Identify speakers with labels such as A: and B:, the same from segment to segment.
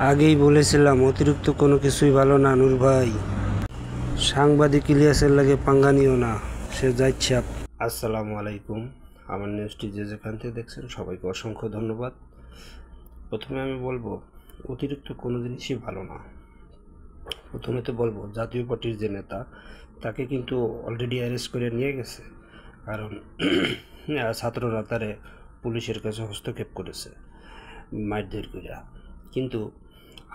A: আগেই বলেছিলাম অতিরিক্ত কোনো কিছুই ভালো না নূর ভাই। সাংবাদিক ইলিয়াসের লাগে পাঙ্গা নিও না, সে যাচ্ছে। আসসালামু আলাইকুম। আমার নিউজটি যে যেখান থেকে দেখছেন সবাইকে অসংখ্য ধন্যবাদ। প্রথমে আমি বলবো অতিরিক্ত কোনো জিনিসই ভালো না। প্রথমে তো বলবো জাতীয় পার্টির যে নেতা তাকে কিন্তু অলরেডি অ্যারেস্ট করে নিয়ে গেছে, কারণ ছাত্ররা তারে পুলিশের কাছে হস্তক্ষেপ করেছে মারধর করিয়া। কিন্তু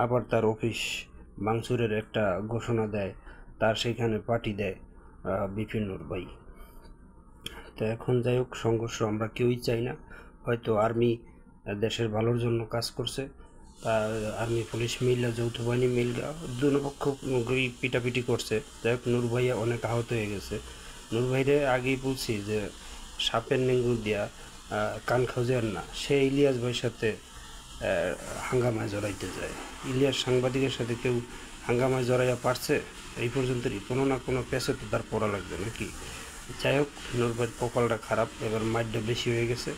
A: আবার তার অফিস ভাঙচুরের একটা ঘোষণা দেয়, তার সেখানে পার্টি দেয় বিপিন নূর ভাই। তো এখন যাই হোক, সংঘর্ষ আমরা কেউই চাই না। হয়তো আর্মি দেশের ভালোর জন্য কাজ করছে, তার আর্মি পুলিশ মিললা, যৌথ বাহিনী মিললা দুপক্ষ পিটাপিটি করছে। যাই হোক, নূর ভাইয়া অনেক আহত হয়ে গেছে। নূর ভাইরে আগেই বলছি যে সাপের নেঙ্গুর দিয়া কান খোঁজেন না। সে ইলিয়াস ভাইয়ের সাথে হাঙ্গামায় জড়াইতে যায়। ইলিয়াস সাংবাদিকের সাথে কেউ হাঙ্গামায় জড়াইয়া পারছে? এই পর্যন্তই কোনো না কোনো পেছে তো তার পড়া লাগবে নাকি। যাই হোক, নূর ভাইয়ের কপালটা খারাপ, এবার মারটা বেশি হয়ে গেছে।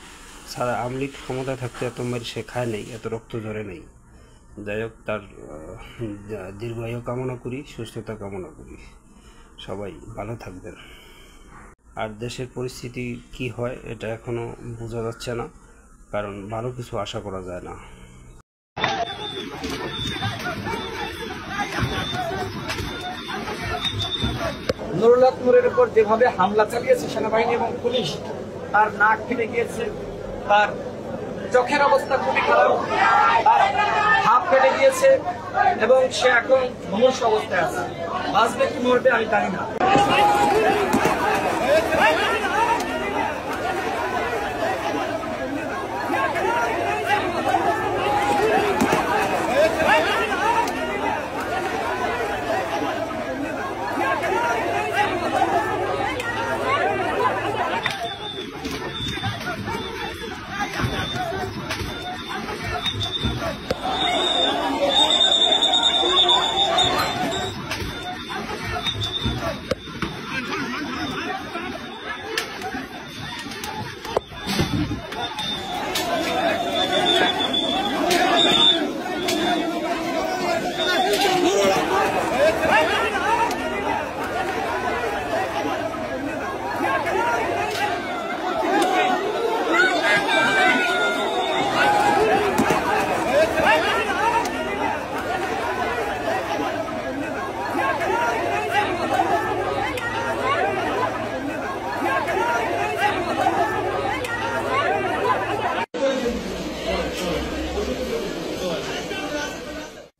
A: সারা আওয়ামী লীগ ক্ষমতা থাকতে এত মার সে খায় নেই, এত রক্ত ঝরে নেই। যাই হোক, তার দীর্ঘায়ু কামনা করি, সুস্থতা কামনা করি। সবাই ভালো থাকবেন। আর দেশের পরিস্থিতি কি হয় এটা এখনও বোঝা যাচ্ছে না, কারণ ভালো কিছু আশা করা যায় না।
B: নুরুল হক নূরের উপর যেভাবে হামলা চালিয়েছে সেনাবাহিনী এবং পুলিশ, তার নাক ফেটে গিয়েছে, তার চোখের অবস্থা খুবই খারাপ, তার হাত ফেটে গিয়েছে এবং সে এখন মুমূর্ষ অবস্থায় আছে। বাঁচবে কি মরবে আমি জানি না।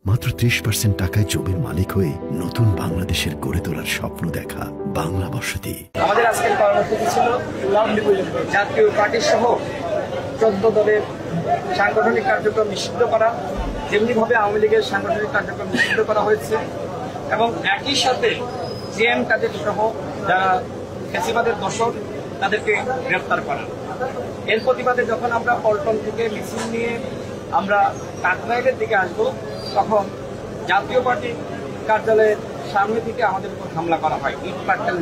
C: মাত্র 30% টাকায় জমির মালিক হয়ে নতুন বাংলাদেশের গড়ে তোলার স্বপ্ন দেখা বাংলা বসতি।
B: আমাদের আজকের কর্মসূচি ছিল জাতীয় পার্টি সহ 14 দলের সাংগঠনিক কার্যক্রম নিষিদ্ধ করা, যেমনিভাবে আওয়ামী লীগের সাংগঠনিক কার্যক্রম নিষিদ্ধ করা হয়েছে, এবং একই সাথে জেএম কাদের সহ যারা ফ্যাসিবাদের দোষর তাদেরকে গ্রেফতার করা। এর প্রতিবাদে যখন আমরা পল্টন থেকে মিছিল নিয়ে আমরা কাকরাইলের দিকে আসবো, তখন জাতীয় পার্টি কার্যালয়ের সামনে থেকে আমাদের উপর হামলা করা হয়, ইট পাটকেল